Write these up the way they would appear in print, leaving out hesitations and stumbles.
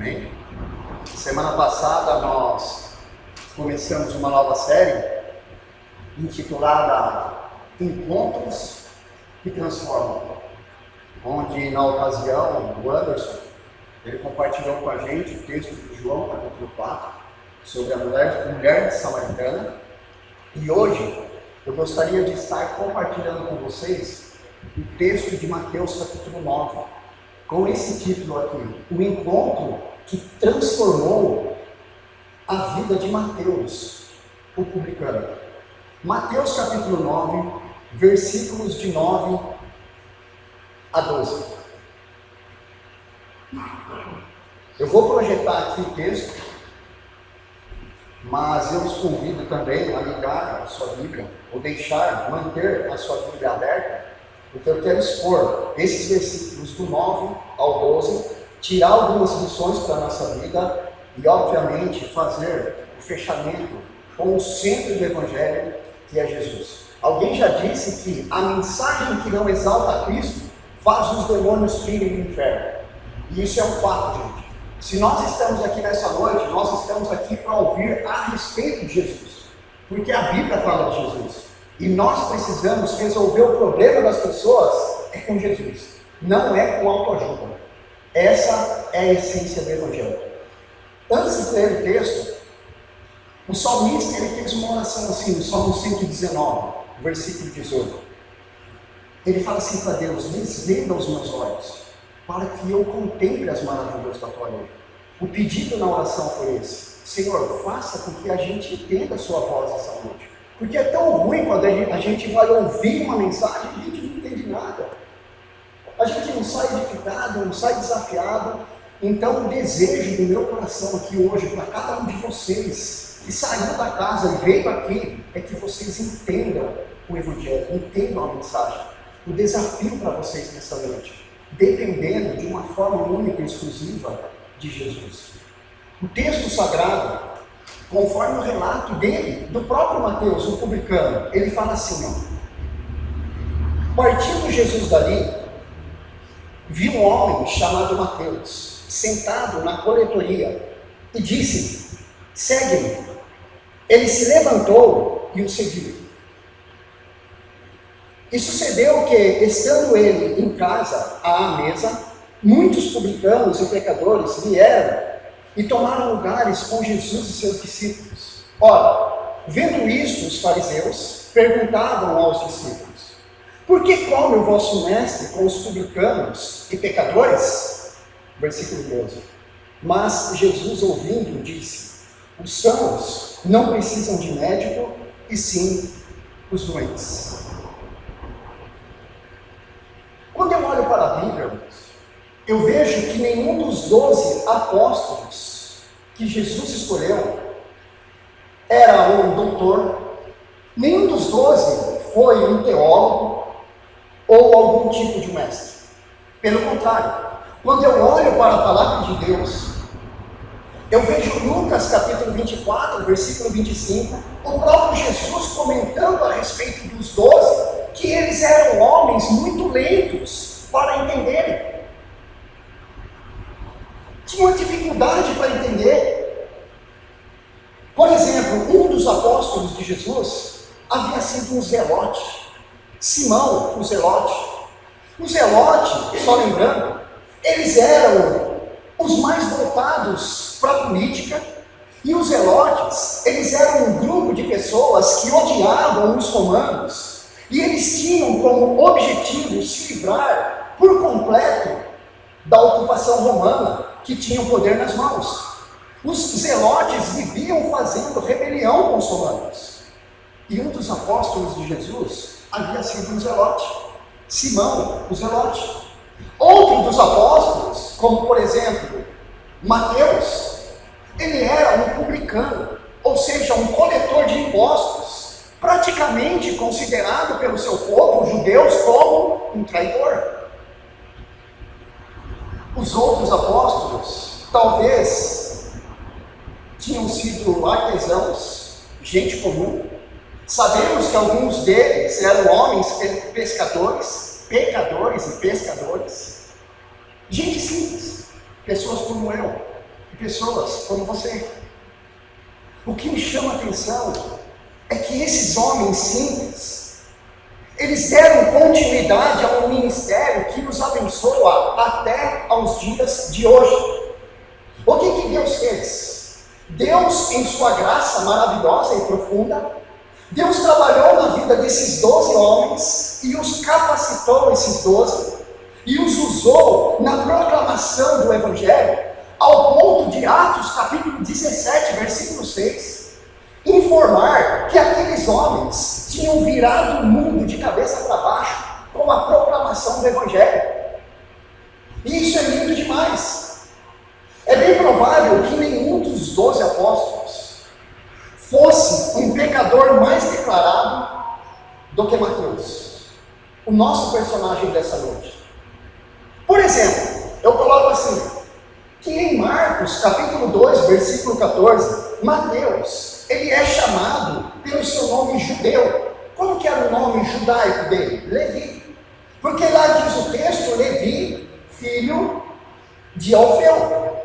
Amém? Semana passada nós começamos uma nova série intitulada Encontros que Transformam, onde na ocasião o Anderson ele compartilhou com a gente o texto de João capítulo 4 sobre a mulher samaritana, e hoje eu gostaria de estar compartilhando com vocês o texto de Mateus capítulo 9, com esse título aqui: o encontro que transformou a vida de Mateus, o publicano. Mateus capítulo 9, versículos de 9 a 12. Eu vou projetar aqui o texto, mas eu os convido também a ligar a sua Bíblia, ou manter a sua Bíblia aberta, porque eu quero expor esses versículos do 9 ao 12, tirar algumas lições para a nossa vida e, obviamente, fazer o fechamento com o centro do Evangelho, que é Jesus. Alguém já disse que a mensagem que não exalta a Cristo faz os demônios irem no inferno. E isso é um fato, gente. Se nós estamos aqui nessa noite, nós estamos aqui para ouvir a respeito de Jesus, porque a Bíblia fala de Jesus. E nós precisamos resolver o problema das pessoas com Jesus, não é com autoajuda. Essa é a essência do Evangelho. Antes de ler o texto, o salmista ele fez uma oração assim, no Salmo 119, versículo 18. Ele fala assim para Deus: desvenda os meus olhos, para que eu contemple as maravilhas da tua lei. O pedido na oração foi esse: Senhor, faça com que a gente entenda a sua voz essa noite. Porque é tão ruim quando a gente vai ouvir uma mensagem e a gente não entende nada. A gente não sai edificado, não sai desafiado. Então o desejo do meu coração aqui hoje, para cada um de vocês que saiu da casa e veio aqui, é que vocês entendam o Evangelho, entendam a mensagem. O desafio para vocês nessa noite, dependendo de uma forma única e exclusiva de Jesus. O texto sagrado, conforme o relato dele, do próprio Mateus, o publicano, ele fala assim, ó: partindo Jesus dali, viu um homem chamado Mateus, sentado na coletoria, e disse-lhe: segue-me. Ele se levantou e o seguiu. E sucedeu que, estando ele em casa, à mesa, muitos publicanos e pecadores vieram e tomaram lugares com Jesus e seus discípulos. Ora, vendo isto, os fariseus perguntavam aos discípulos: por que come o vosso mestre com os publicanos e pecadores? Versículo 12. Mas Jesus, ouvindo, disse: os sãos não precisam de médico, e sim os doentes. Quando eu olho para a Bíblia, eu vejo que nenhum dos 12 apóstolos que Jesus escolheu era um doutor, nenhum dos 12 foi um teólogo ou algum tipo de mestre. Pelo contrário, quando eu olho para a palavra de Deus, eu vejo Lucas capítulo 24, versículo 25, o próprio Jesus comentando a respeito dos 12, que eles eram homens muito lentos para entenderem. Tinham dificuldade para entender. Por exemplo, um dos apóstolos de Jesus havia sido um zelote, Simão, o zelote. O zelote, só lembrando, eles eram os mais voltados para a política, e os zelotes, eles eram um grupo de pessoas que odiavam os romanos, e eles tinham como objetivo se livrar por completo da ocupação romana, que tinha o poder nas mãos. Os zelotes viviam fazendo rebelião com os romanos. E um dos apóstolos de Jesus havia sido um zelote, Simão, o zelote. Outro dos apóstolos, como por exemplo, Mateus, ele era um publicano, ou seja, um coletor de impostos, praticamente considerado pelo seu povo, os judeus, como um traidor. Os outros apóstolos, talvez, tinham sido artesãos, gente comum. Sabemos que alguns deles eram homens pescadores, pecadores e pescadores. Gente simples, pessoas como eu. de pessoas como você. O que me chama a atenção é que esses homens simples, eles deram continuidade a um ministério que nos abençoa até aos dias de hoje. O que Deus fez? Deus, em sua graça maravilhosa e profunda, Deus trabalhou na vida desses 12 homens e os capacitou, esses 12, e os usou na proclamação do Evangelho, ao ponto de Atos capítulo 17, versículo 6, informar que aqueles homens tinham virado o mundo de cabeça para baixo com a proclamação do Evangelho. E isso é lindo demais. É bem provável que nenhum dos 12 apóstolos fosse um pecador mais declarado do que Mateus, o nosso personagem dessa noite. Por exemplo, eu coloco assim, que em Marcos capítulo 2, versículo 14, Mateus, ele é chamado pelo seu nome judeu. Como que era o nome judaico dele? Levi. Porque lá diz o texto, Levi, filho de Alfeu.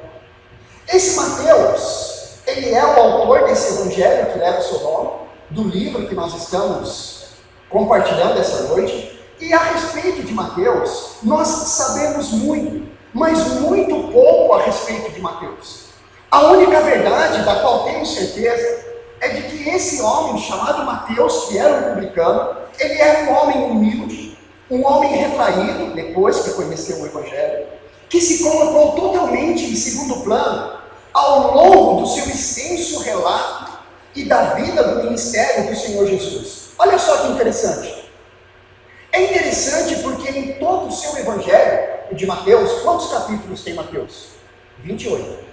Esse Mateus, ele é o autor desse evangelho que leva o seu nome, do livro que nós estamos compartilhando essa noite. E a respeito de Mateus, nós sabemos muito, mas muito pouco a respeito de Mateus. A única verdade da qual temos certeza é de que esse homem chamado Mateus, que era um publicano, ele era um homem humilde, um homem retraído, depois que conheceu o evangelho, que se colocou totalmente em segundo plano ao longo do seu extenso relato e da vida do ministério do Senhor Jesus. Olha só que interessante. É interessante porque em todo o seu evangelho de Mateus, quantos capítulos tem Mateus? 28.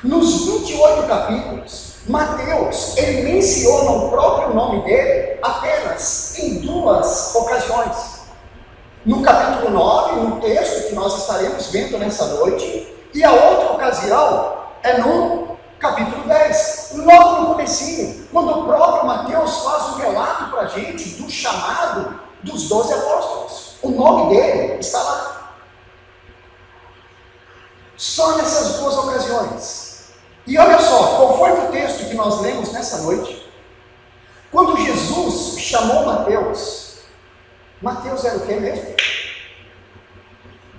Nos 28 capítulos, Mateus, ele menciona o próprio nome dele apenas em 2 ocasiões. No capítulo 9, no texto que nós estaremos vendo nessa noite, e a outra ocasião é no capítulo 10, logo no comecinho, quando o próprio Mateus faz um relato para a gente do chamado dos 12 apóstolos. O nome dele está lá. Só nessas 2 ocasiões. E olha só, conforme o texto que nós lemos nessa noite, quando Jesus chamou Mateus, Mateus era o que mesmo?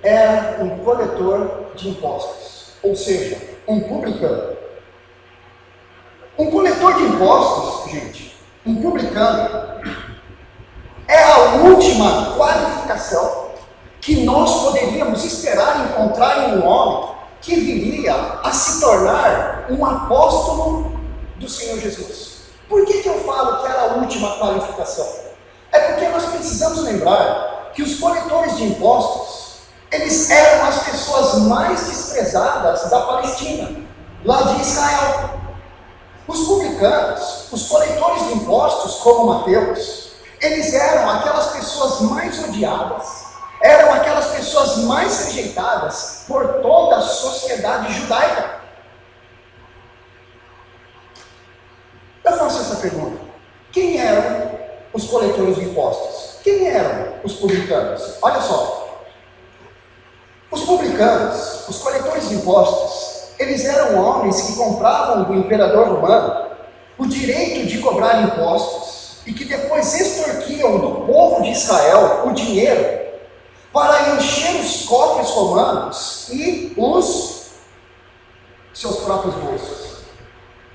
Era um coletor de impostos, ou seja, um publicano. Um coletor de impostos, gente, um publicano, é a última qualificação que nós poderíamos esperar encontrar em um homem que viria a se tornar um apóstolo do Senhor Jesus. Por que eu falo que era a última qualificação? É porque nós precisamos lembrar que os coletores de impostos, eles eram as pessoas mais desprezadas da Palestina, lá de Israel. Os publicanos, os coletores de impostos como Mateus, eles eram aquelas pessoas mais odiadas, eram aquelas pessoas mais rejeitadas por toda a sociedade judaica. Eu faço essa pergunta: quem eram os coletores de impostos? Quem eram os publicanos? Olha só, os publicanos, os coletores de impostos, eles eram homens que compravam do imperador romano o direito de cobrar impostos e que depois extorquiam do povo de Israel o dinheiro para encher os cofres romanos e os seus próprios bolsos.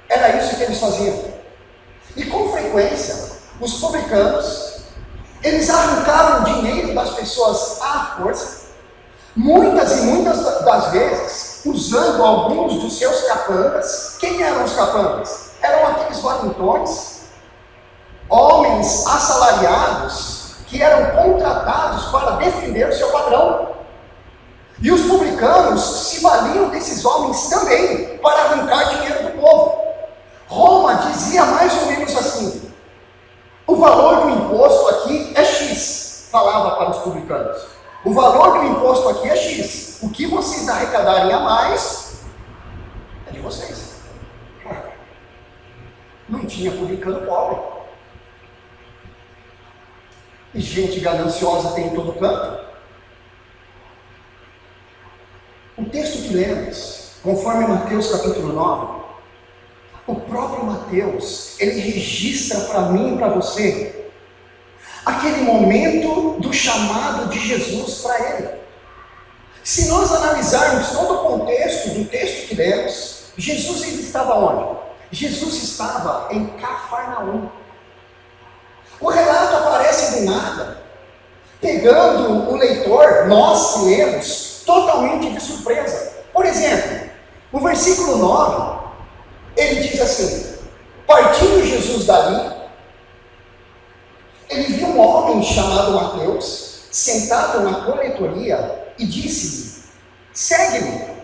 Era isso que eles faziam. E com frequência, os publicanos, eles arrancavam dinheiro das pessoas à força, muitas e muitas das vezes, usando alguns dos seus capangas. Quem eram os capangas? Eram aqueles valentões, homens assalariados, que eram contratados para defender o seu patrão. E os publicanos se valiam desses homens também para arrancar dinheiro do povo. Roma dizia mais ou menos assim: o valor do imposto aqui é X, falava para os publicanos. O valor do imposto aqui é X. O que vocês arrecadarem a mais é de vocês. Não tinha publicano pobre. E gente gananciosa tem em todo canto. O texto que lemos Conforme Mateus capítulo 9, o próprio Mateus, ele registra para mim e para você aquele momento do chamado de Jesus para ele. Se nós analisarmos todo o contexto do texto que lemos, Jesus ele estava onde? Jesus estava em Cafarnaum. O relato aparece do nada, pegando o leitor, nós que lemos, totalmente de surpresa. Por exemplo, o versículo 9, ele diz assim: partindo Jesus dali, ele viu um homem chamado Mateus, sentado na coletoria, e disse-lhe: segue-me.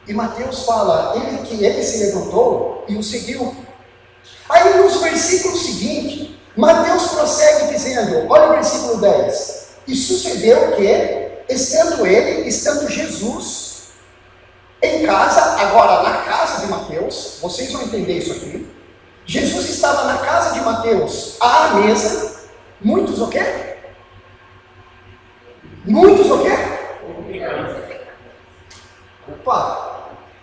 E Mateus fala, ele se levantou e o seguiu. Aí nos versículos seguintes, Mateus prossegue dizendo, olha o versículo 10. E sucedeu que, estando Jesus em casa, agora na casa de Mateus, vocês vão entender isso aqui. Jesus estava na casa de Mateus, à mesa, muitos o quê? Muitos o quê? Opa!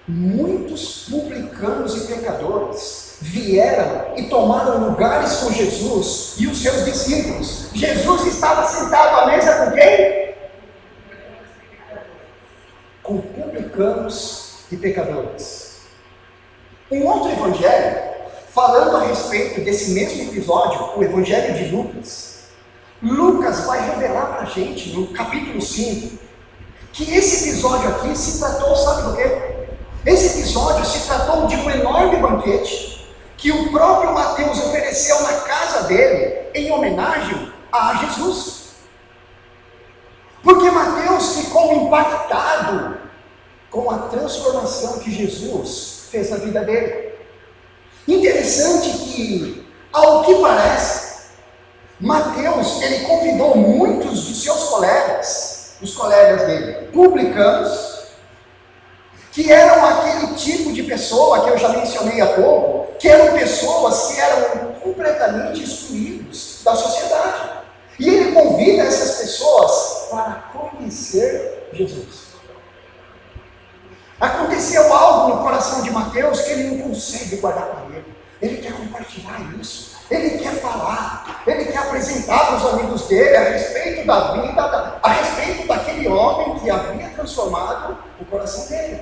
Muitos publicanos e pecadores vieram e tomaram lugares com Jesus e os seus discípulos. Jesus estava sentado à mesa com quem? Com publicanos e pecadores. Um outro evangelho, falando a respeito desse mesmo episódio, o evangelho de Lucas, Lucas vai revelar para a gente, no capítulo 5, que esse episódio aqui se tratou, sabe do quê? Esse episódio se tratou de um enorme banquete que o próprio Mateus ofereceu na casa dele em homenagem a Jesus. Porque Mateus ficou impactado com a transformação que Jesus fez na vida dele. Interessante que, ao que parece, Mateus, ele convidou muitos dos seus colegas, os colegas dele, publicanos, que eram aquele tipo de pessoa que eu já mencionei há pouco, que eram pessoas que eram completamente excluídos da sociedade. E ele convida essas pessoas para conhecer Jesus. Aconteceu algo no coração de Mateus que ele não consegue guardar para ele. Ele quer compartilhar isso. Ele quer falar. Ele quer apresentar para os amigos dele a respeito da vida, a respeito daquele homem que havia transformado o coração dele.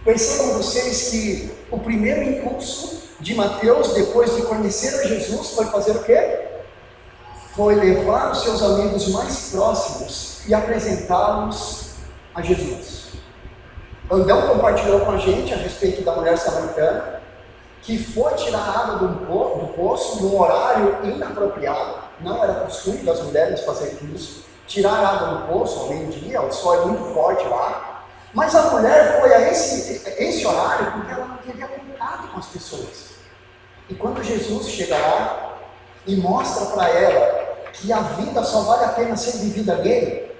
Percebam vocês que o primeiro impulso de Mateus, depois de conhecer a Jesus, foi fazer o quê? Foi levar os seus amigos mais próximos e apresentá-los a Jesus. Andão compartilhou com a gente a respeito da mulher samaritana, que foi tirar água do poço num horário inapropriado. Não era costume das mulheres fazerem isso. Tirar água do poço ao meio-dia, o sol é muito forte lá. Mas a mulher foi a esse horário porque ela não queria contato com as pessoas. E quando Jesus chega lá e mostra para ela que a vida só vale a pena ser vivida nele,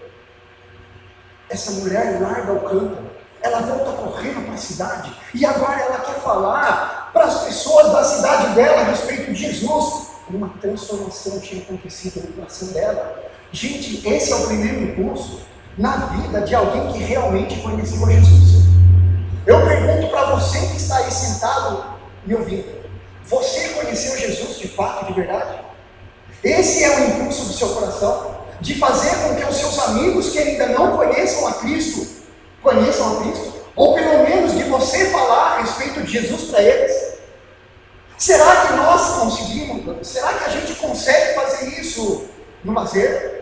essa mulher larga o cântaro, ela volta correndo para a cidade e agora ela quer falar para as pessoas da cidade dela a respeito de Jesus. Uma transformação tinha acontecido no coração dela. Gente, esse é o primeiro impulso na vida de alguém que realmente conheceu Jesus. Eu pergunto para você que está aí sentado me ouvindo: você conheceu Jesus de fato, de verdade? Esse é o impulso do seu coração, de fazer com que os seus amigos que ainda não conheçam a Cristo, conheçam a Cristo, ou pelo menos de você falar a respeito de Jesus para eles. Será que nós conseguimos? Será que a gente consegue fazer isso no lazer?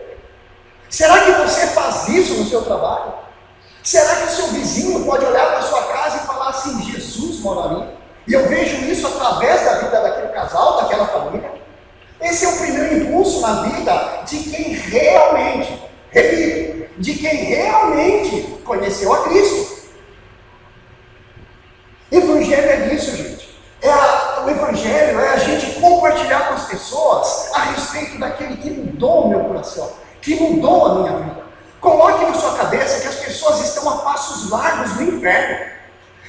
Será que você faz isso no seu trabalho? Será que o seu vizinho pode olhar para a sua casa e falar assim: Jesus mora ali? E eu vejo isso através da vida daquele casal, daquela família. Esse é o primeiro impulso na vida de quem realmente, repito, de quem realmente conheceu a Cristo. Evangelho é isso, gente. O Evangelho é a gente compartilhar com as pessoas a respeito daquele que mudou o meu coração, que mudou a minha vida. Coloque na sua cabeça que as pessoas estão a passos largos do inferno.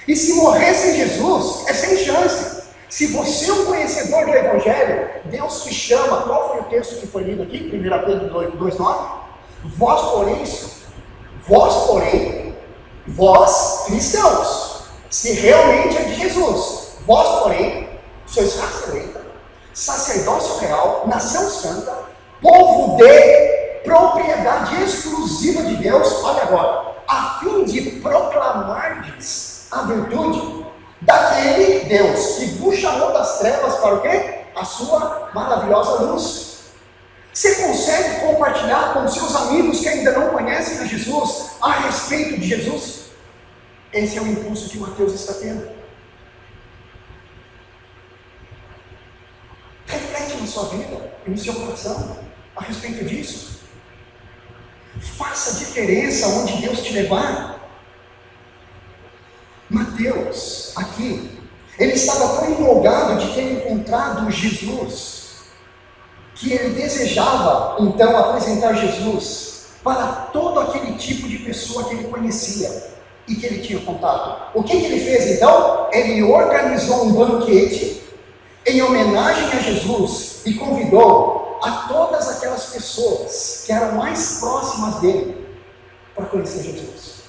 E se morrer sem Jesus, é sem chance. Se você é um conhecedor do Evangelho, Deus te chama. Qual foi o texto que foi lido aqui? 1 Pedro 2,9. Vós, porém, Vós, cristãos, se realmente é de Jesus, vós, porém, sois raça eleita, sacerdócio real, nação santa, povo de propriedade exclusiva de Deus, olha agora, a fim de proclamardes a virtude daquele Deus que vos chamou das trevas para o quê? A sua maravilhosa luz. Você consegue compartilhar com seus amigos que ainda não conhecem a Jesus a respeito de Jesus? Esse é o impulso que Mateus está tendo. Reflete na sua vida e no seu coração a respeito disso. Faça diferença onde Deus te levar. Mateus, aqui, ele estava tão empolgado de ter encontrado Jesus, que ele desejava, então, apresentar Jesus para todo aquele tipo de pessoa que ele conhecia e que ele tinha contato. O que ele fez, então? Ele organizou um banquete em homenagem a Jesus e convidou a todas aquelas pessoas que eram mais próximas dele para conhecer Jesus.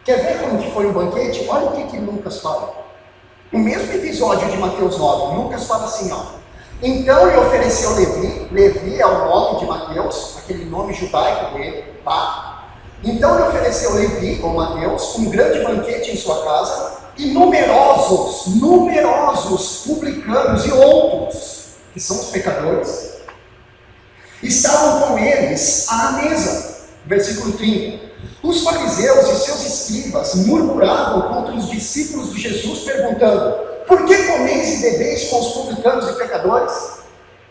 Quer ver como que foi o banquete? Olha o que Lucas fala. No mesmo episódio de Mateus 9, Lucas fala assim, ó. Então ele ofereceu Levi, Levi é o nome de Mateus, aquele nome judaico dele, tá? Então ele ofereceu Levi, ou Mateus, um grande banquete em sua casa, e numerosos publicanos e outros, que são os pecadores, estavam com eles à mesa. Versículo 30. Os fariseus e seus escribas murmuravam contra os discípulos de Jesus, perguntando: por que comeis e bebeis com os publicanos e pecadores?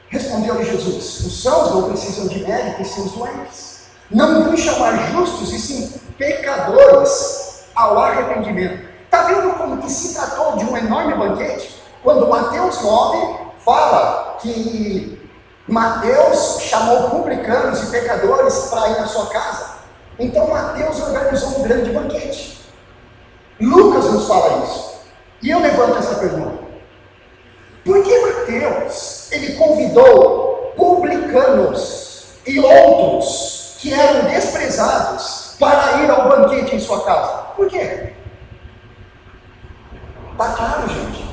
Respondeu-lhe Jesus: os sãos não precisam de médico, e sim os doentes. Não vim chamar justos, e sim pecadores ao arrependimento. Está vendo como que se tratou de um enorme banquete? Quando Mateus 9 fala que Mateus chamou publicanos e pecadores para ir na sua casa, então Mateus organizou um grande banquete. Lucas nos fala isso. E eu levanto essa pergunta: por que Mateus, ele convidou publicanos e outros que eram desprezados para ir ao banquete em sua casa? Por quê? Está claro, gente.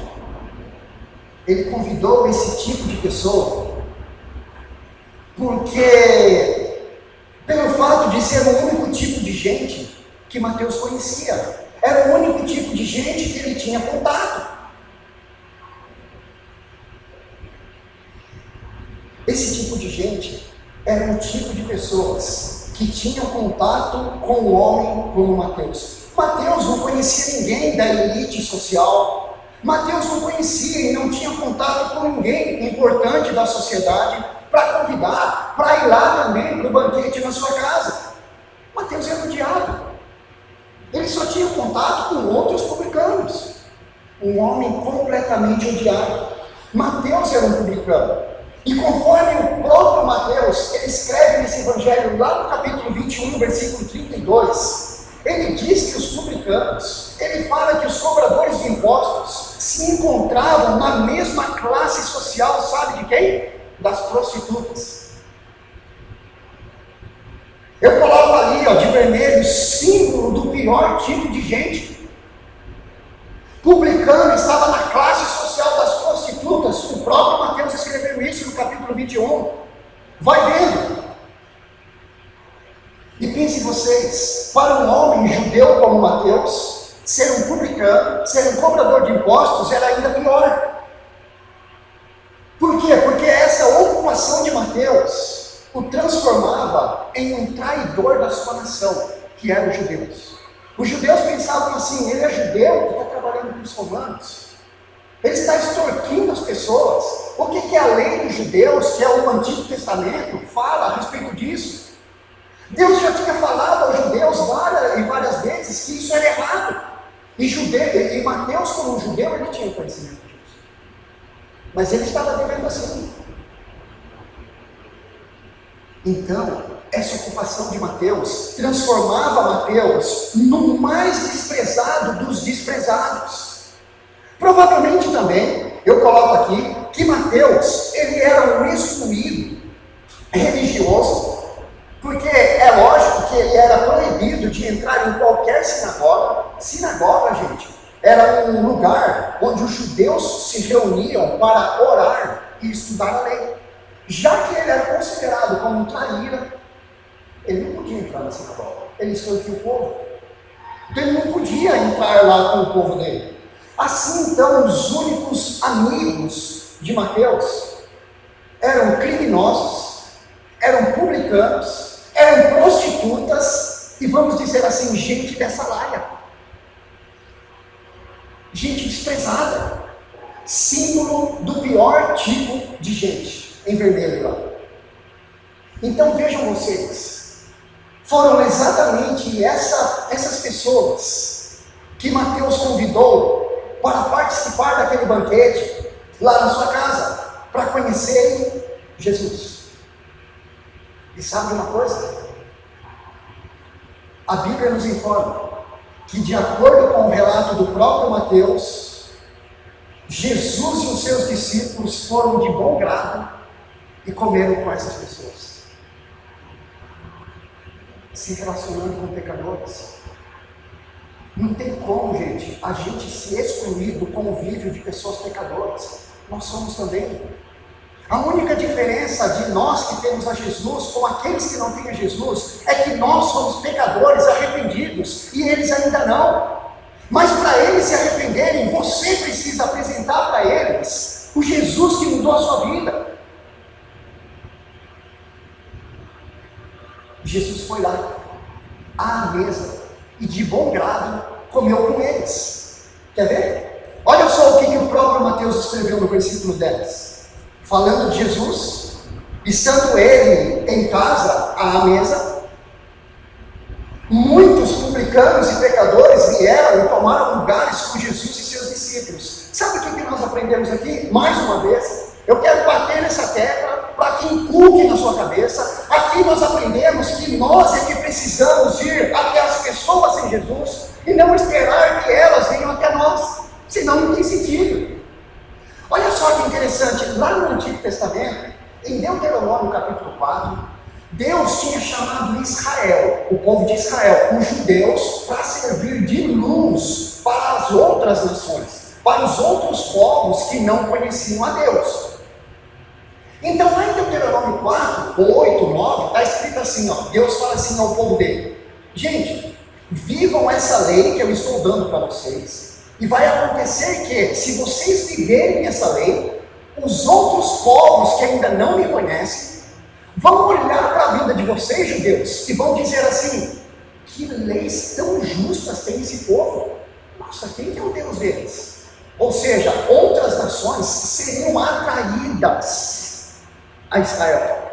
Ele convidou esse tipo de pessoa porque, pelo fato de ser o único tipo de gente que Mateus conhecia, era o único tipo de gente que ele tinha contato. Esse tipo de gente era um tipo de pessoas que tinham contato com o homem como Mateus. Mateus não conhecia ninguém da elite social. Mateus não conhecia e não tinha contato com ninguém importante da sociedade para convidar, para ir lá também para o banquete na sua casa. Mateus era odiado. Ele só tinha contato com outros publicanos. Um homem completamente odiado. Mateus era um publicano. E conforme o próprio Mateus, ele escreve nesse evangelho, lá no capítulo 21, versículo 32, ele diz que os publicanos, ele fala que os cobradores de impostos se encontravam na mesma classe social, sabe de quem? Das prostitutas. Eu coloco ali, ó, de vermelho, símbolo do pior tipo de gente. Publicano estava na classe social das prostitutas. O próprio Mateus escreveu isso no capítulo 21. Vai vendo. E pense vocês, para um homem judeu como Mateus, ser um publicano, ser um cobrador de impostos era ainda pior. Por quê? Porque essa ocupação de Mateus o transformava em um traidor da sua nação, que eram os judeus. Os judeus pensavam assim: ele é judeu que está trabalhando com os romanos, ele está extorquindo as pessoas. O que a lei dos judeus, que é o Antigo Testamento, fala a respeito disso? Deus já tinha falado aos judeus várias vezes que isso era errado. E Mateus, como um judeu, ele tinha conhecimento disso. Mas ele estava vivendo assim. Então, essa ocupação de Mateus transformava Mateus no mais desprezado dos desprezados. Provavelmente também, eu coloco aqui, que Mateus, ele era um excluído religioso, Porque é lógico que ele era proibido de entrar em qualquer sinagoga. Sinagoga, gente, era um lugar onde os judeus se reuniam para orar e estudar a lei. Já que ele era considerado como um traíra, ele não podia entrar na sinagoga. Ele extorquiu o povo. Então ele não podia entrar lá com o povo dele. Assim, então, os únicos amigos de Mateus eram criminosos, eram publicanos, eram prostitutas e, vamos dizer assim, gente dessa laia. Gente desprezada. Símbolo do pior tipo de gente, em vermelho lá. Então vejam vocês, foram exatamente essas pessoas que Mateus convidou para participar daquele banquete lá na sua casa, para conhecerem Jesus. E sabe uma coisa? A Bíblia nos informa que, de acordo com o relato do próprio Mateus, Jesus e os seus discípulos foram de bom grado e comeram com essas pessoas, se relacionando com pecadores. Não tem como, gente, a gente se excluir do convívio de pessoas pecadoras. Nós somos também. A única diferença de nós que temos a Jesus com aqueles que não têm a Jesus é que nós somos pecadores arrependidos e eles ainda não. Mas para eles se arrependerem, você precisa apresentar para eles o Jesus que mudou a sua vida. Jesus foi lá, à mesa, e de bom grado comeu com eles. Quer ver? Olha só o que o próprio Mateus escreveu no versículo 10. Falando de Jesus, estando ele em casa, à mesa, muitos publicanos e pecadores vieram e tomaram lugares com Jesus e seus discípulos. Sabe o que nós aprendemos aqui? Mais uma vez, eu quero bater nessa tecla para que inculque na sua cabeça. Aqui nós aprendemos que nós é que precisamos ir até as pessoas em Jesus e não esperar que elas venham até nós, senão não tem sentido. Olha só que interessante, lá no Antigo Testamento, em Deuteronômio capítulo 4, Deus tinha chamado Israel, o povo de Israel, os judeus, para servir de luz para as outras nações, para os outros povos que não conheciam a Deus. Então lá em Deuteronômio 4, 8, 9, está escrito assim, ó, Deus fala assim ao povo dele: gente, vivam essa lei que eu estou dando para vocês, e vai acontecer que, se vocês viverem essa lei, os outros povos que ainda não me conhecem vão olhar para a vida de vocês, judeus, e vão dizer assim: que leis tão justas tem esse povo? Nossa, quem que é o Deus deles? Ou seja, outras nações seriam atraídas a Israel.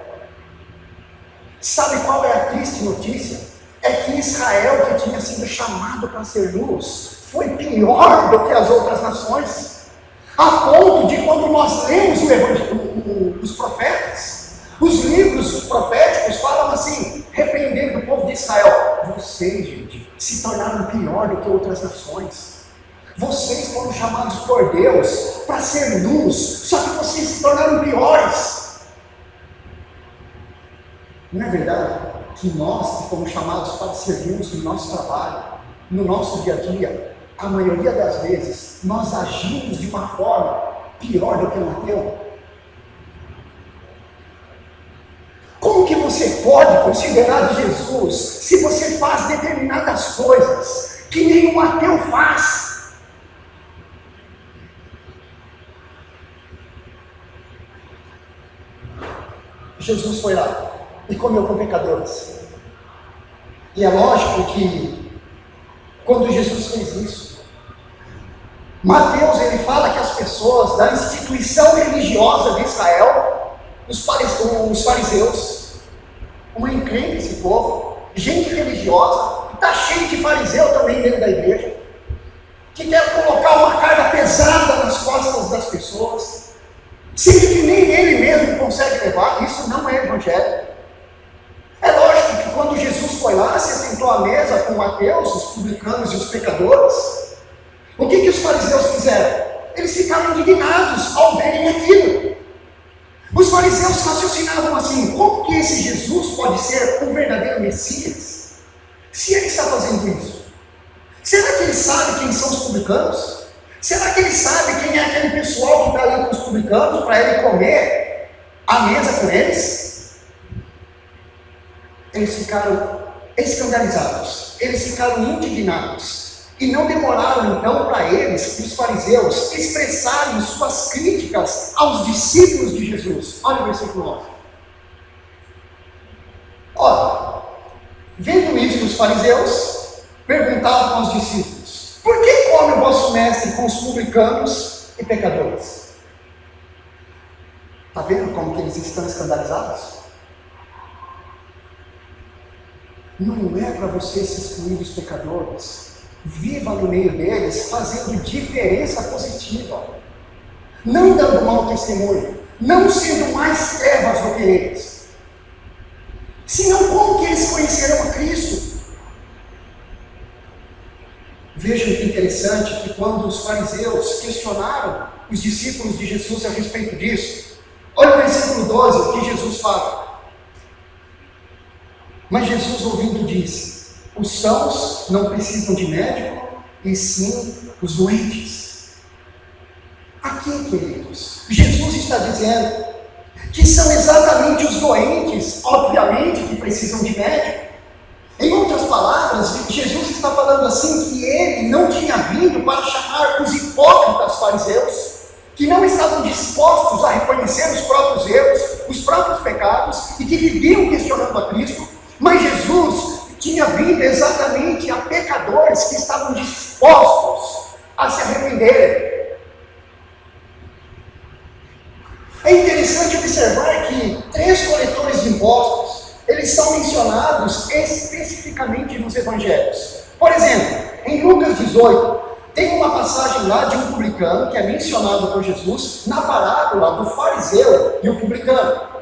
Sabe qual é a triste notícia? É que Israel, que tinha sido chamado para ser luz, foi pior do que as outras nações, a ponto de, quando nós lemos os profetas, os livros proféticos falam assim, repreendendo o povo de Israel: vocês, gente, se tornaram pior do que outras nações. Vocês foram chamados por Deus para ser luz, só que vocês se tornaram piores. Não é verdade que nós que fomos chamados para ser luz no nosso trabalho, no nosso dia a dia, a maioria das vezes nós agimos de uma forma pior do que um ateu? Como que você pode considerar de Jesus se você faz determinadas coisas que nenhum ateu faz? Jesus foi lá e comeu com pecadores. E é lógico que, quando Jesus fez isso, Mateus ele fala que as pessoas da instituição religiosa de Israel, os fariseus, uma encrenca esse povo, gente religiosa, está cheio de fariseu também dentro da igreja, que quer colocar uma carga pesada nas costas das pessoas, sendo que nem ele mesmo consegue levar. Isso não é evangelho. É lógico que quando Jesus foi lá, se sentou à mesa com Mateus, os publicanos e os pecadores, o que os fariseus fizeram? Eles ficaram indignados ao verem aquilo. Os fariseus raciocinavam assim: como que esse Jesus pode ser o verdadeiro Messias? Se ele está fazendo isso, será que ele sabe quem são os publicanos? Será que ele sabe quem é aquele pessoal que está ali com os publicanos para ele comer à mesa com eles? Eles ficaram escandalizados, eles ficaram indignados. E não demoraram então para eles, os fariseus, expressarem suas críticas aos discípulos de Jesus. Olha o versículo 9. Ora, vendo isso, os fariseus perguntavam aos discípulos: por que come o vosso mestre com os publicanos e pecadores? Está vendo como que eles estão escandalizados? Não é para você se excluir dos pecadores. Viva no meio deles, fazendo diferença positiva, não dando mau testemunho, não sendo mais trevas do que eles. Senão, como que eles conhecerão a Cristo? Vejam que interessante que quando os fariseus questionaram os discípulos de Jesus a respeito disso, olha o versículo 12 que Jesus fala. Mas Jesus, ouvindo, disse: os sãos não precisam de médico, e sim os doentes. Aqui, queridos, Jesus está dizendo que são exatamente os doentes, obviamente, que precisam de médico. Em outras palavras, Jesus está falando assim que ele não tinha vindo para chamar os hipócritas fariseus, que não estavam dispostos a reconhecer os próprios erros, os próprios pecados, e que viviam questionando a Cristo, mas Jesus tinha vindo exatamente a pecadores que estavam dispostos a se arrepender. É interessante observar que 3 coletores de impostos, eles são mencionados especificamente nos evangelhos. Por exemplo, em Lucas 18, tem uma passagem lá de um publicano que é mencionado por Jesus na parábola do fariseu e o publicano.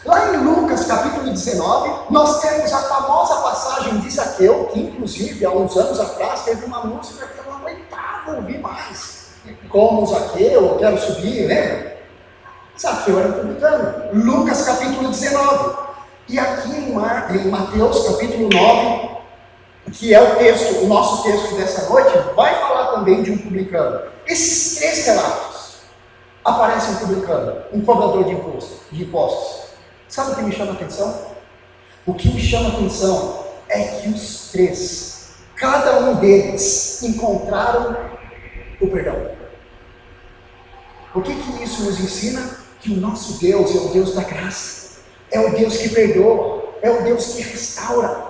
Lá em Lucas capítulo 19, nós temos a famosa passagem de Zaqueu, que inclusive há uns anos atrás teve uma música que eu não aguentava ouvir mais. Como Zaqueu, eu quero subir, lembra? Zaqueu era publicano. Lucas capítulo 19. E aqui em Mateus capítulo 9, que é o nosso texto dessa noite, vai falar também de um publicano. Esses 3 relatos aparece um publicano, um cobrador de impostos. Sabe o que me chama a atenção? O que me chama a atenção é que os 3, cada um deles, encontraram o perdão. O que isso nos ensina? Que o nosso Deus é o Deus da graça, é o Deus que perdoa, é o Deus que restaura.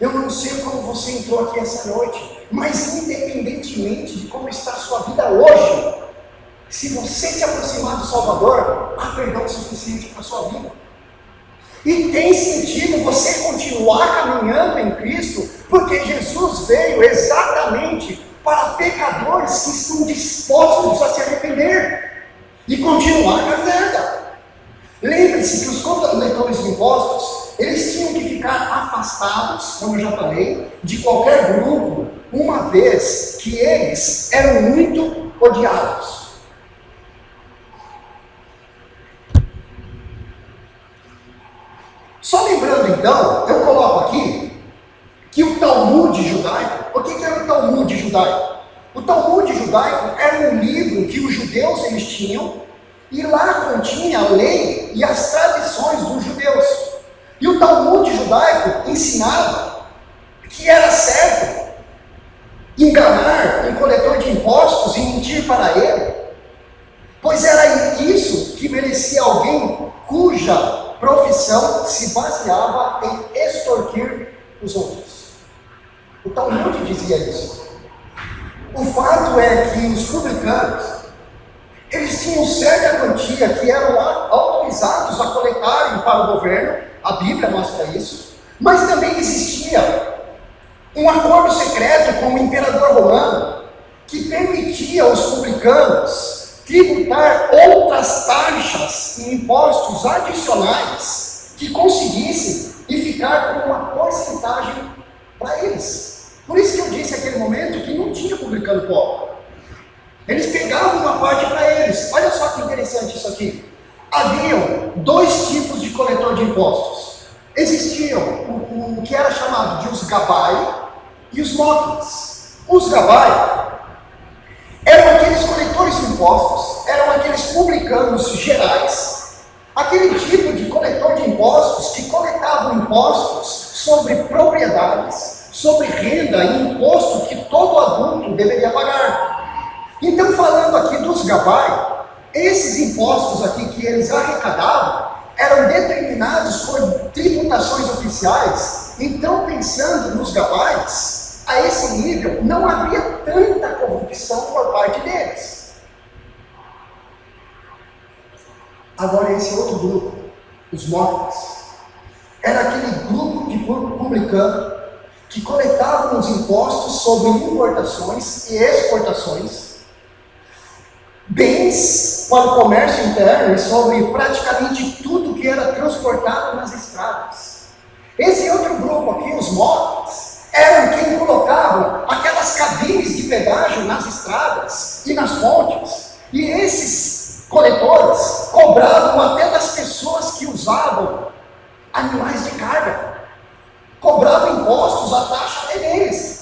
Eu não sei como você entrou aqui essa noite, mas independentemente de como está a sua vida hoje, se você se aproximar do Salvador, há perdão suficiente para a sua vida. E tem sentido você continuar caminhando em Cristo, porque Jesus veio exatamente para pecadores que estão dispostos a se arrepender e continuar caminhando. Lembre-se que os coletores de impostos, eles tinham que ficar afastados, como eu já falei, de qualquer grupo, uma vez que eles eram muito odiados. Só lembrando então, eu coloco aqui, que o Talmud judaico, o que era o Talmud judaico? O Talmud judaico era um livro que os judeus eles tinham, e lá continha a lei e as tradições dos judeus. E o Talmud judaico ensinava que era certo enganar um coletor de impostos e mentir para ele, pois era isso que merecia alguém cuja profissão se baseava em extorquir os outros. O Talmud dizia isso. O fato é que os publicanos, eles tinham certa quantia que eram autorizados a coletarem para o governo, a Bíblia mostra isso, mas também existia um acordo secreto com o imperador romano que permitia aos publicanos tributar outras taxas e impostos adicionais que conseguissem e ficar com uma porcentagem para eles. Por isso que eu disse naquele momento que não tinha publicano pobre. Eles pegavam uma parte para eles. Olha só que interessante isso aqui. haviam dois tipos de coletor de impostos. Existiam o que era chamado de os gabai e os moquins. Os gabai eram aqueles coletores de impostos, eram aqueles publicanos gerais, aquele tipo de coletor de impostos que coletavam impostos sobre propriedades, sobre renda e imposto que todo adulto deveria pagar. Então, falando aqui dos gabai, esses impostos aqui que eles arrecadavam eram determinados por tributações oficiais. Então, pensando nos gabais, a esse nível não havia tanta corrupção por parte deles. Agora, esse outro grupo, os moquins, era aquele grupo de publicano que coletavam os impostos sobre importações e exportações, bens para o comércio interno e sobre praticamente tudo que era transportado nas estradas. Esse outro grupo aqui, os moquins, eram quem colocavam aquelas cabines de pedágio nas estradas e nas pontes. E esses coletores cobravam até das pessoas que usavam animais de carga. Cobravam impostos, a taxa até deles.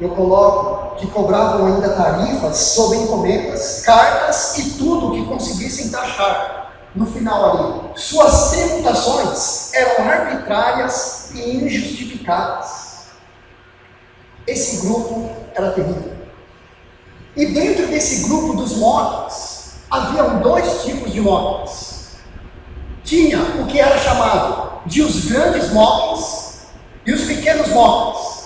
Eu coloco que cobravam ainda tarifas sobre encomendas, cartas e tudo que conseguissem taxar. No final ali, suas tributações eram arbitrárias e injustificadas. Esse grupo era terrível. E dentro desse grupo dos moquins, haviam dois tipos de moquins. Tinha o que era chamado de os grandes moquins e os pequenos moquins.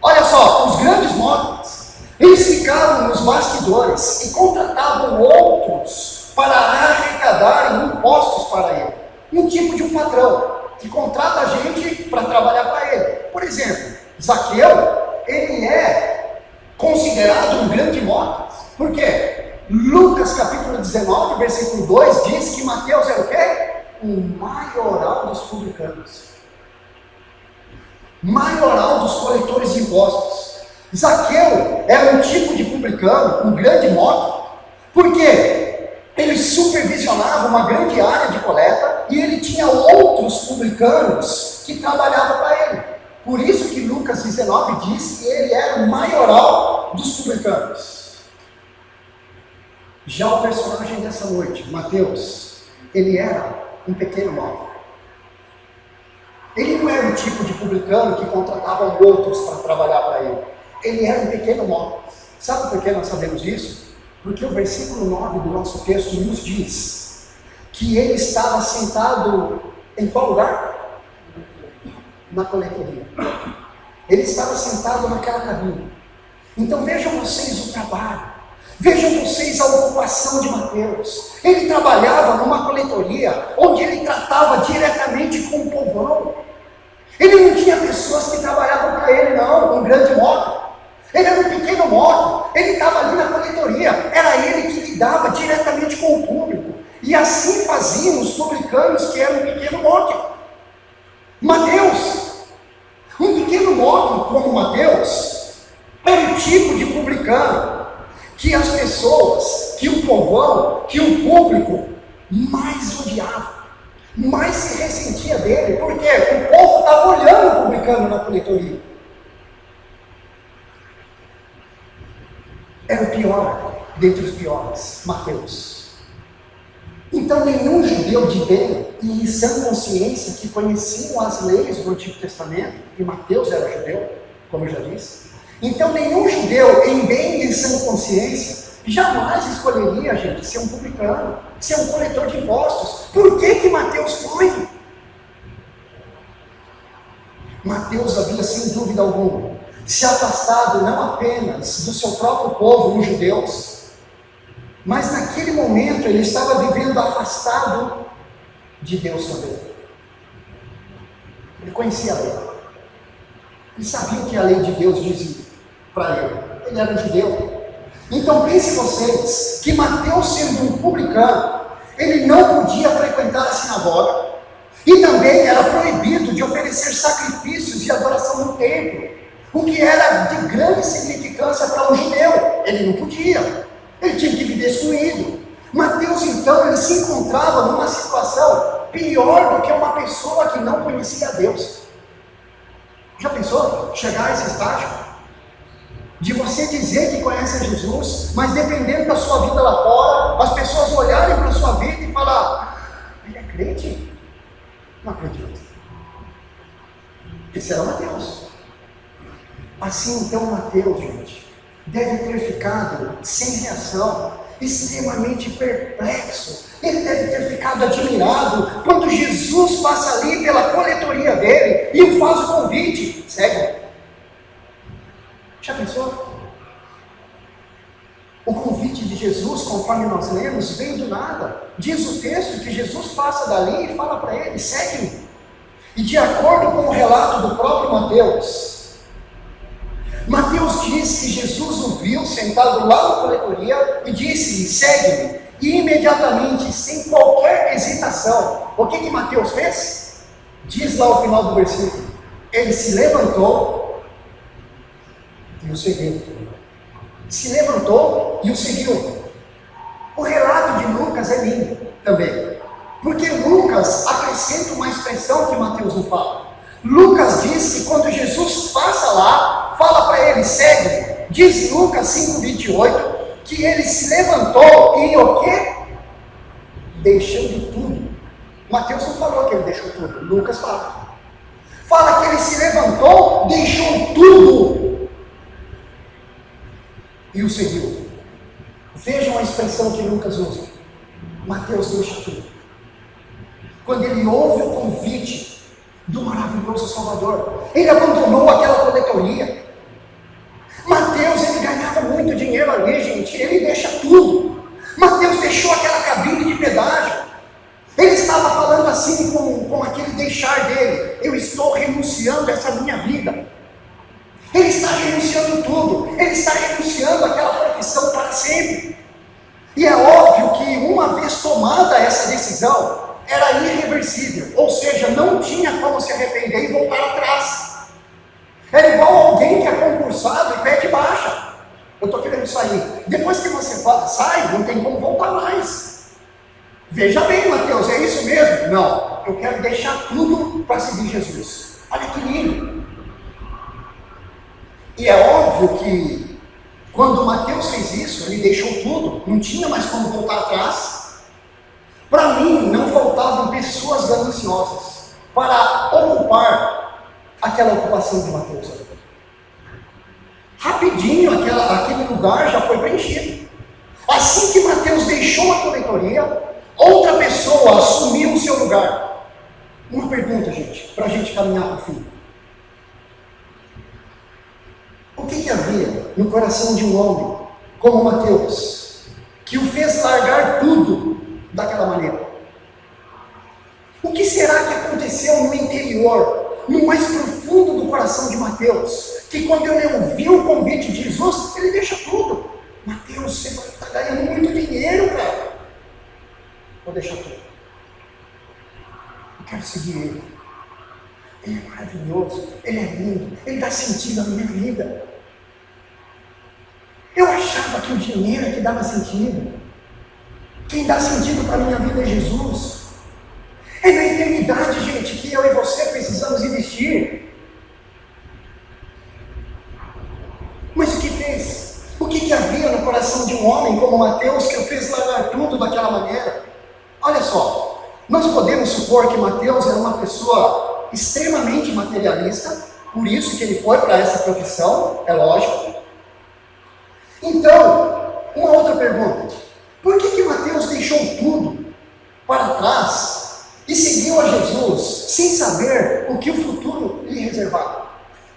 Olha só, os grandes moquins, eles ficavam nos bastidores e contratavam outros para arrecadarem impostos para ele. Um tipo de um patrão que contrata a gente para trabalhar para ele. Por exemplo, Zaqueu, ele é considerado um grande moquin. Por quê? Lucas capítulo 19, versículo 2 diz que Mateus era o quê? O maioral dos publicanos. Maioral dos coletores de impostos. Zaqueu era um tipo de publicano, um grande moquin. Por quê? Ele supervisionava uma grande área de coleta e ele tinha outros publicanos que trabalhavam para ele. Por isso que Lucas 19 diz que ele era o maioral dos publicanos. Já o personagem dessa noite, Mateus, ele era um pequeno moquin. Ele não era o tipo de publicano que contratavam outros para trabalhar para ele. Ele era um pequeno moquin. Sabe por que nós sabemos isso? Porque o versículo 9 do nosso texto nos diz que ele estava sentado em qual lugar? Na coletoria. Ele estava sentado naquela cabine. Então vejam vocês o trabalho. Vejam vocês a ocupação de Mateus. Ele trabalhava numa coletoria onde ele tratava diretamente com o povão. Ele não tinha pessoas que trabalhavam para ele, não, um grande moquin. Ele era um pequeno moquin, ele estava ali na coletoria, era ele que lidava diretamente com o público. E assim faziam os publicanos que eram um pequeno moquin. Mateus, um pequeno moquin como Mateus, era o tipo de publicano que as pessoas, que o povão, que o público mais odiava, mais se ressentia dele, porque o povo estava olhando o publicano na coletoria. Era o pior dentre os piores, Mateus. Então nenhum judeu de bem e em sã consciência que conheciam as leis do Antigo Testamento, e Mateus era judeu, como eu já disse, então nenhum judeu em bem e em sã consciência jamais escolheria, gente, ser um publicano, ser um coletor de impostos. Por que Mateus foi? Mateus havia, sem dúvida alguma, se afastado não apenas do seu próprio povo, os judeus, mas naquele momento ele estava vivendo afastado de Deus também. Ele conhecia a lei. Ele sabia o que a lei de Deus dizia para ele. Ele era um judeu. Então pense vocês que Mateus, sendo um publicano, ele não podia frequentar a sinagoga e também era proibido de oferecer sacrifícios de adoração no templo, o que era de grande significância para um judeu. Ele não podia, ele tinha que viver excluído. Mateus, então, ele se encontrava numa situação pior do que uma pessoa que não conhecia Deus. Já pensou chegar a esse estágio? De você dizer que conhece a Jesus, mas dependendo da sua vida lá fora, as pessoas olharem para a sua vida e falar: ele é crente? Não acredito. Esse era Mateus. Assim então Mateus, gente, deve ter ficado sem reação, extremamente perplexo. Ele deve ter ficado admirado quando Jesus passa ali pela coletoria dele e o faz o convite: segue. Já pensou? O convite de Jesus, conforme nós lemos, vem do nada. Diz o texto que Jesus passa dali e fala para ele: segue-me. E de acordo com o relato do próprio Mateus diz que Jesus o viu sentado lá na coletoria e disse-lhe: segue-me. E imediatamente, sem qualquer hesitação, o que Mateus fez? Diz lá o final do versículo: ele se levantou e o seguiu. Se levantou e o seguiu. O relato de Lucas é lindo também, porque Lucas acrescenta uma expressão que Mateus não fala. Lucas diz que quando Jesus passa lá, fala para ele: segue. Diz Lucas 5:28 que ele se levantou e o quê? Deixando tudo. Mateus não falou que ele deixou tudo, Lucas fala. Fala que ele se levantou, deixou tudo e o seguiu. Vejam a expressão que Lucas usa. Mateus deixa tudo. Quando ele ouve o convite do maravilhoso Salvador, ele abandonou aquela coletoria. Mateus, ele ganhava muito dinheiro ali, gente. Ele deixa tudo. Mateus deixou aquela cabine de pedágio. Ele estava falando assim com aquele deixar dele: eu estou renunciando a essa minha vida. Ele está renunciando tudo. Ele está renunciando àquela profissão para sempre. E é óbvio que uma vez tomada essa decisão, era irreversível. Ou seja, não tinha como se arrepender e voltar atrás. Era igual alguém que é concursado e pede baixa. Eu estou querendo sair. Depois que você sai, não tem como voltar mais. Veja bem, Mateus, é isso mesmo? Não, eu quero deixar tudo para seguir Jesus. Olha que lindo. E é óbvio que quando Mateus fez isso, ele deixou tudo, não tinha mais como voltar atrás. Para mim, não faltavam pessoas gananciosas para ocupar aquela ocupação de Mateus. Rapidinho aquele lugar já foi preenchido. Assim que Mateus deixou a coletoria, outra pessoa assumiu o seu lugar. Uma pergunta, gente, para a gente caminhar para o fim. O que havia no coração de um homem como Mateus, que o fez largar tudo daquela maneira? O que será que aconteceu no interior, no mais profundo do coração de Mateus, que quando ele ouviu o convite de Jesus, ele deixa tudo? Mateus, você está ganhando muito dinheiro, cara. Vou deixar tudo. Eu quero seguir ele. Ele é maravilhoso, ele é lindo, ele dá sentido à minha vida. Eu achava que o dinheiro é que dava sentido. Quem dá sentido para a minha vida é Jesus. É na eternidade, gente, que eu e você precisamos investir. Mas o que fez? O que havia no coração de um homem como Mateus que o fez largar tudo daquela maneira? Olha só, nós podemos supor que Mateus era uma pessoa extremamente materialista, por isso que ele foi para essa profissão, é lógico. Então, uma outra pergunta: por que Mateus deixou tudo para trás e seguiu a Jesus sem saber o que o futuro lhe reservava?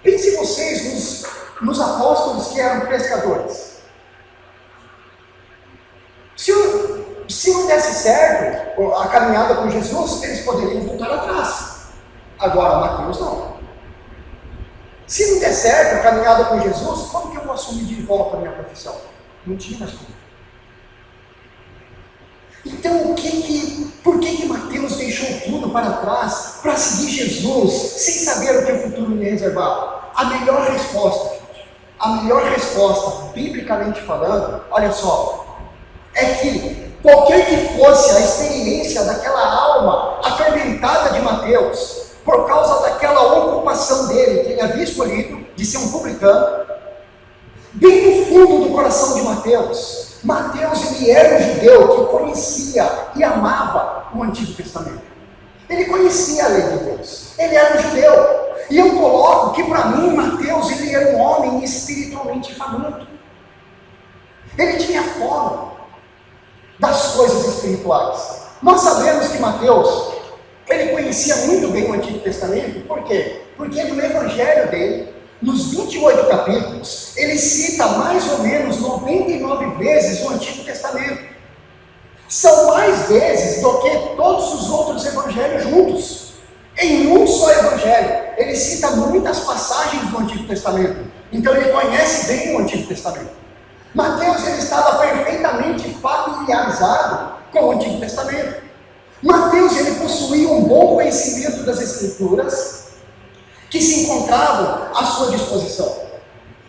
Pense vocês nos apóstolos que eram pescadores. Se não desse certo a caminhada com Jesus, eles poderiam voltar atrás. Agora, Mateus não. Se não der certo a caminhada com Jesus, como que eu vou assumir de volta a minha profissão? Não tinha mais como. Então, por que Mateus deixou tudo para trás para seguir Jesus, sem saber o que o futuro lhe reservava? A melhor resposta, gente, a melhor resposta, biblicamente falando, olha só, é que Qualquer que fosse a experiência daquela alma atormentada de Mateus, por causa daquela ocupação dele, que ele havia escolhido, de ser um publicano, bem no fundo do coração de Mateus, ele era um judeu que conhecia e amava o Antigo Testamento. Ele conhecia a lei de Deus, ele era um judeu. E eu coloco que para mim, Mateus, ele era um homem espiritualmente faminto. Ele tinha fome das coisas espirituais. Nós sabemos que Mateus, ele conhecia muito bem o Antigo Testamento. Por quê? Porque no Evangelho dele, nos 28 capítulos, ele cita mais ou menos 99 vezes o Antigo Testamento. São mais vezes do que todos os outros evangelhos juntos. Em um só evangelho, ele cita muitas passagens do Antigo Testamento. Então ele conhece bem o Antigo Testamento. Mateus, ele estava perfeitamente familiarizado com o Antigo Testamento. Mateus, ele possuía um bom conhecimento das Escrituras, que se encontravam à sua disposição.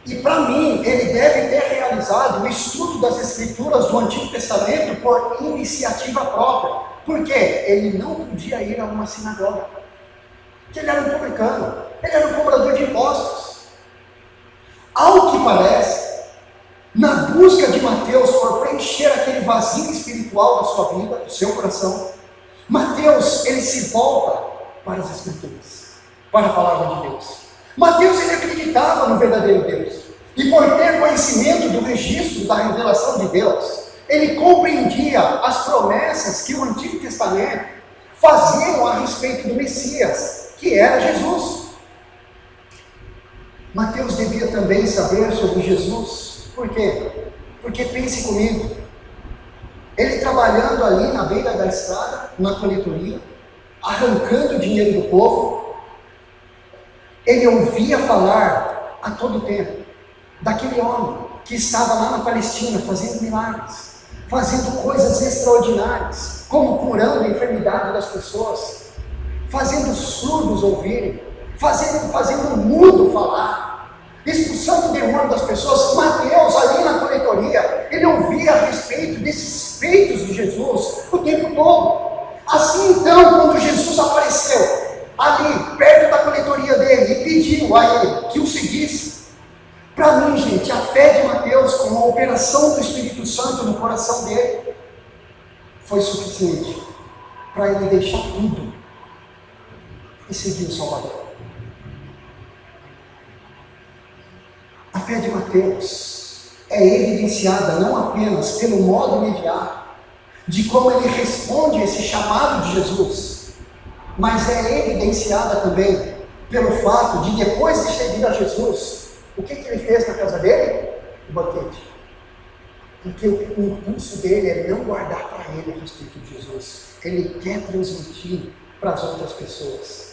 E para mim, ele deve ter realizado o estudo das Escrituras do Antigo Testamento por iniciativa própria. Porque ele não podia ir a uma sinagoga. Porque ele era um publicano, ele era um cobrador de impostos. Ao que parece, na busca de Mateus por preencher aquele vazio espiritual da sua vida, do seu coração, Mateus, ele se volta para as Escrituras, para a palavra de Deus. Mateus, ele acreditava no verdadeiro Deus, e por ter conhecimento do registro da revelação de Deus, ele compreendia as promessas que o Antigo Testamento faziam a respeito do Messias, que era Jesus. Mateus devia também saber sobre Jesus. Por quê? Porque pense comigo, ele trabalhando ali na beira da estrada, na coletoria, arrancando o dinheiro do povo, ele ouvia falar a todo tempo daquele homem que estava lá na Palestina fazendo milagres, fazendo coisas extraordinárias, como curando a enfermidade das pessoas, fazendo surdos ouvirem, fazendo o mudo falar, expulsando o demônio das pessoas. Mateus, ali na coletoria, ele ouvia a respeito desses feitos de Jesus o tempo todo. Assim então, quando Jesus apareceu ali, perto da coletoria dele, e pediu a ele que o seguisse, para mim, gente, a fé de Mateus, com a operação do Espírito Santo no coração dele, foi suficiente para ele deixar tudo e seguir o Salvador. A fé de Mateus é evidenciada não apenas pelo modo imediato de como ele responde a esse chamado de Jesus, mas é evidenciada também pelo fato de, depois de seguir a Jesus, o que ele fez na casa dele? O banquete. Porque o impulso dele é não guardar para ele a respeito de Jesus. Ele quer transmitir para as outras pessoas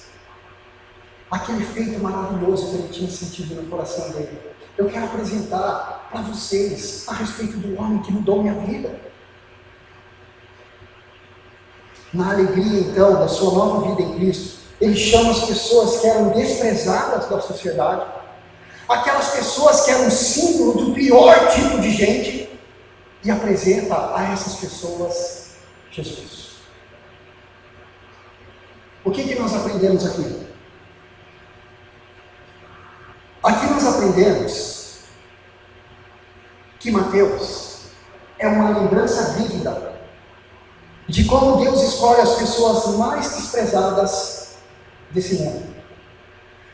aquele feito maravilhoso que ele tinha sentido no coração dele. Eu quero apresentar para vocês a respeito do homem que mudou minha vida. Na alegria, então, da sua nova vida em Cristo, ele chama as pessoas que eram desprezadas da sociedade, aquelas pessoas que eram símbolo do pior tipo de gente, e apresenta a essas pessoas Jesus. O que nós aprendemos aqui? Aqui nós aprendemos que Mateus é uma lembrança vívida de como Deus escolhe as pessoas mais desprezadas desse mundo.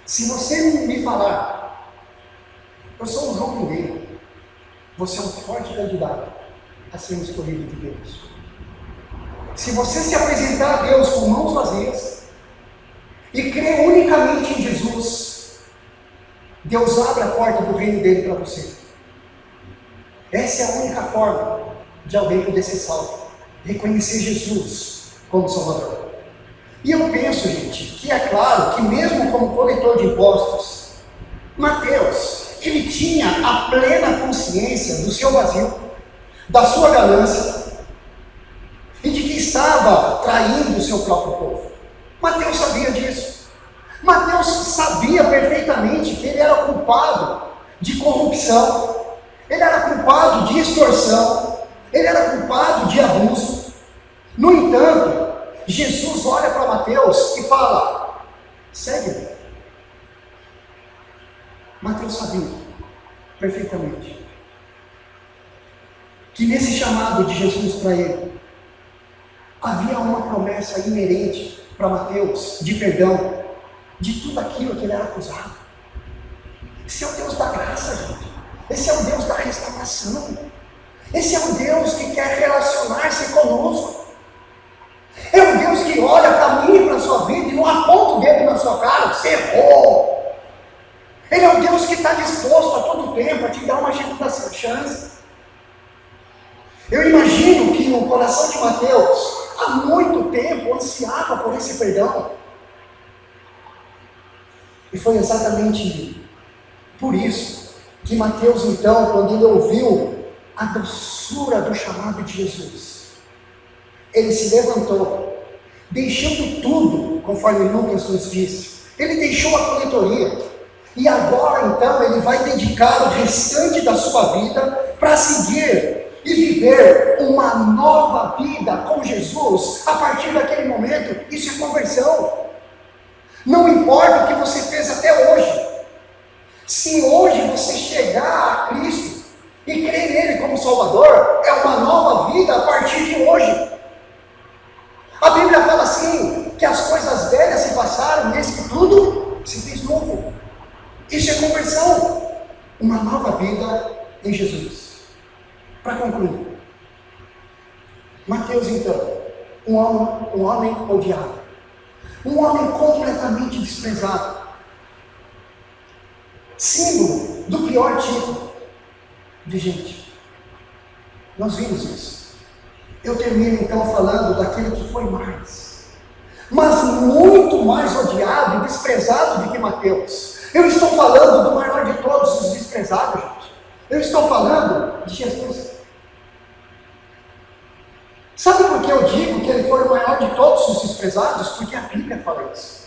Se você me falar, eu sou um João Pinheiro, você é um forte candidato a ser um escolhido de Deus. Se você se apresentar a Deus com mãos vazias e crer unicamente em Jesus, Deus abre a porta do reino dele para você. Essa é a única forma de alguém poder ser salvo. Reconhecer Jesus como Salvador. E eu penso, gente, que é claro que mesmo como coletor de impostos, Mateus, ele tinha a plena consciência do seu vazio, da sua ganância, e de que estava traindo o seu próprio povo. Mateus sabia disso. Mateus sabia perfeitamente que ele era culpado de corrupção, ele era culpado de extorsão, ele era culpado de abuso. No entanto, Jesus olha para Mateus e fala: segue-me. Mateus sabia perfeitamente que nesse chamado de Jesus para ele, havia uma promessa inerente para Mateus de perdão de tudo aquilo que ele era acusado. Esse é o Deus da graça, gente. Esse é o Deus da restauração. Esse é o Deus que quer relacionar-se conosco. É o Deus que olha para mim e para a sua vida e não aponta o dedo na sua cara: você errou. Ele é o Deus que está disposto a todo tempo a te dar uma segunda chance. Eu imagino que o coração de Mateus, há muito tempo, ansiava por esse perdão. E foi exatamente por isso que Mateus, então, quando ele ouviu a doçura do chamado de Jesus, ele se levantou, deixando tudo, conforme Lucas nos disse. Ele deixou a coletoria, e agora, então, ele vai dedicar o restante da sua vida para seguir e viver uma nova vida com Jesus. A partir daquele momento, isso é conversão. Não importa o que você fez até hoje, se hoje você chegar a Cristo e crer nele como Salvador, é uma nova vida a partir de hoje. A Bíblia fala assim, que as coisas velhas se passaram, e eis que tudo se fez novo. Isso é conversão, uma nova vida em Jesus. Para concluir, Mateus, então, um homem odiado, um homem completamente desprezado, símbolo do pior tipo de gente. Nós vimos isso. Eu termino então falando daquele que foi mais, mas muito mais odiado e desprezado do que Mateus. Eu estou falando do maior de todos os desprezados, gente. Eu estou falando de Jesus. Sabe por que eu digo que ele foi o maior de todos os desprezados? Porque a Bíblia fala isso.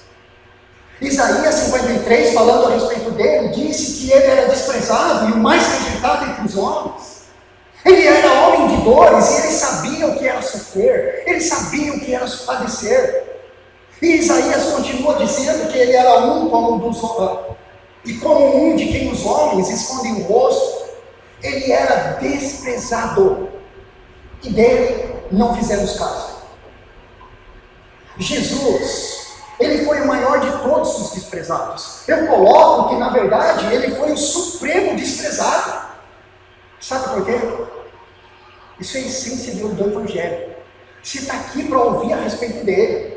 Isaías 53, falando a respeito dele, disse que ele era desprezado e o mais rejeitado entre os homens. Ele era homem de dores e ele sabia o que era sofrer, ele sabia o que era padecer. E Isaías continua dizendo que ele era como um de quem os homens escondem o rosto. Ele era desprezado e dele não fizemos caso. Jesus, ele foi o maior de todos os desprezados. Eu coloco que na verdade ele foi o supremo desprezado. Sabe por quê? Isso é a essência do Evangelho. Você está aqui para ouvir a respeito dele.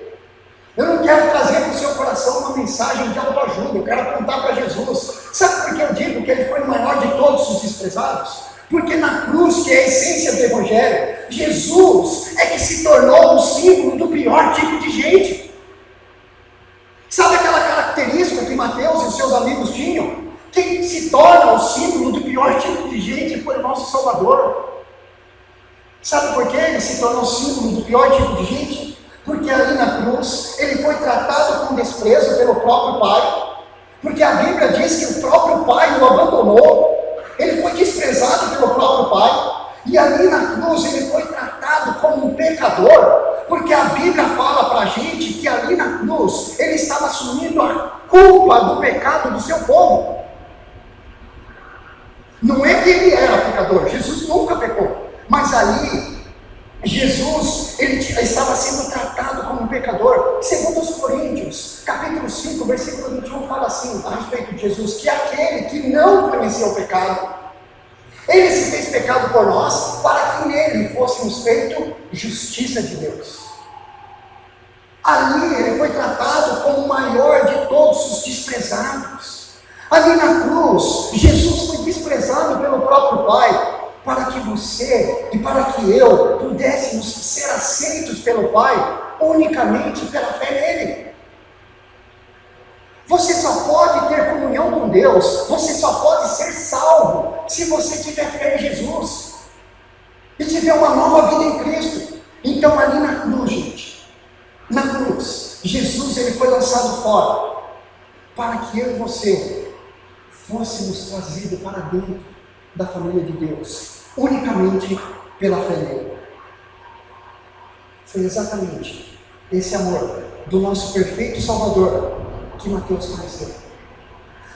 Eu não quero trazer para o seu coração uma mensagem de autoajuda, eu quero apontar para Jesus. Sabe por que eu digo que ele foi o maior de todos os desprezados? Porque na cruz, que é a essência do Evangelho, Jesus é que se tornou o símbolo do pior tipo de gente. Sabe aquela característica que Mateus e os seus amigos tinham? Quem se torna o símbolo do pior tipo de gente foi o nosso Salvador. Sabe por que ele se tornou o símbolo do pior tipo de gente? Porque ali na cruz, ele foi tratado com desprezo pelo próprio Pai. Porque a Bíblia diz que o próprio Pai o abandonou. Ele foi desprezado pelo próprio Pai. E ali na cruz ele foi tratado como um pecador. Porque a Bíblia fala para a gente que ali na cruz ele estava assumindo a culpa do pecado do seu povo. Não é que ele era pecador, Jesus nunca pecou. Mas ali, Jesus, ele estava sendo tratado como um pecador. Segundo os Coríntios, capítulo 5, versículo 21, fala assim, a respeito de Jesus, que aquele que não conheceu o pecado, ele se fez pecado por nós, para que nele fôssemos feito justiça de Deus. Ali, ele foi tratado como o maior de todos os desprezados. Ali na cruz, Jesus foi desprezado pelo próprio Pai, para que você e para que eu pudéssemos ser aceitos pelo Pai unicamente pela fé nele. Você só pode ter comunhão com Deus, você só pode ser salvo se você tiver fé em Jesus e tiver uma nova vida em Cristo. Então ali na cruz, gente, na cruz, Jesus ele foi lançado fora para que eu e você fôssemos trazidos para dentro da família de Deus, unicamente pela fé nele. Foi exatamente esse amor do nosso perfeito Salvador que Mateus conheceu.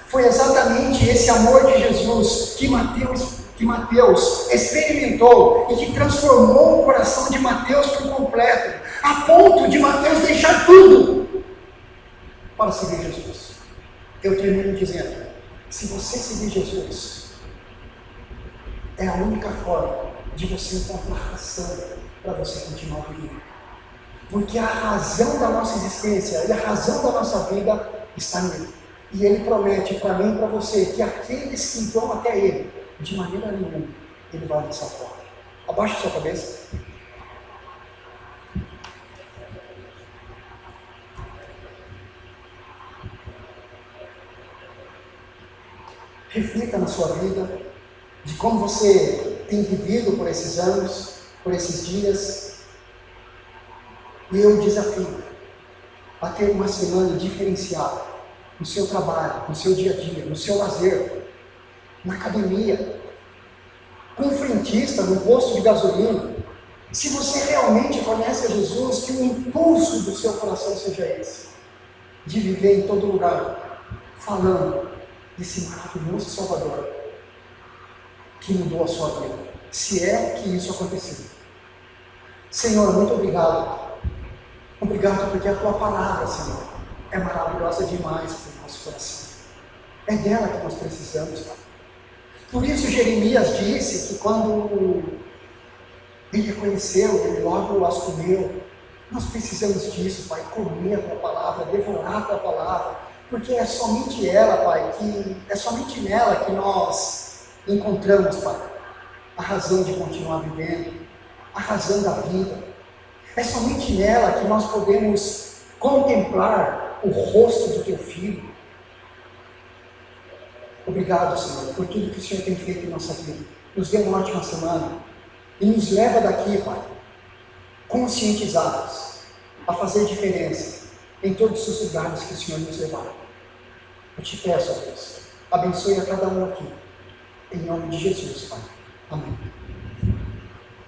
Foi exatamente esse amor de Jesus que Mateus experimentou e que transformou o coração de Mateus por completo, a ponto de Mateus deixar tudo para seguir Jesus. Eu termino dizendo, se você seguir Jesus, é a única forma de você encontrar razão para você continuar vivendo. Porque a razão da nossa existência e a razão da nossa vida está nele. E ele promete para mim e para você que aqueles que vão até ele, de maneira nenhuma, ele vai lançar fora. Abaixe sua cabeça. Reflita na sua vida, de como você tem vivido por esses anos, por esses dias. E eu desafio a ter uma semana diferenciada no seu trabalho, no seu dia a dia, no seu lazer, na academia, com um frentista no posto de gasolina. Se você realmente conhece a Jesus, que o impulso do seu coração seja esse, de viver em todo lugar, falando desse maravilhoso Salvador que mudou a sua vida, se é que isso aconteceu. Senhor, muito obrigado. Obrigado porque a Tua palavra, Senhor, é maravilhosa demais para o nosso coração. É dela que nós precisamos, Pai. Por isso Jeremias disse que quando ele a conheceu, ele logo as comeu. Nós precisamos disso, Pai, comer a Tua palavra, devorar a Tua palavra, porque é somente ela, Pai, é somente nela que nós encontramos, Pai, a razão de continuar vivendo, a razão da vida. É somente nela que nós podemos contemplar o rosto do Teu Filho. Obrigado, Senhor, por tudo que o Senhor tem feito em nossa vida. Nos dê uma ótima semana e nos leva daqui, Pai, conscientizados a fazer diferença em todos os lugares que o Senhor nos levar. Eu te peço, ó Deus, abençoe a cada um aqui, em nome de Jesus, Pai. Amém.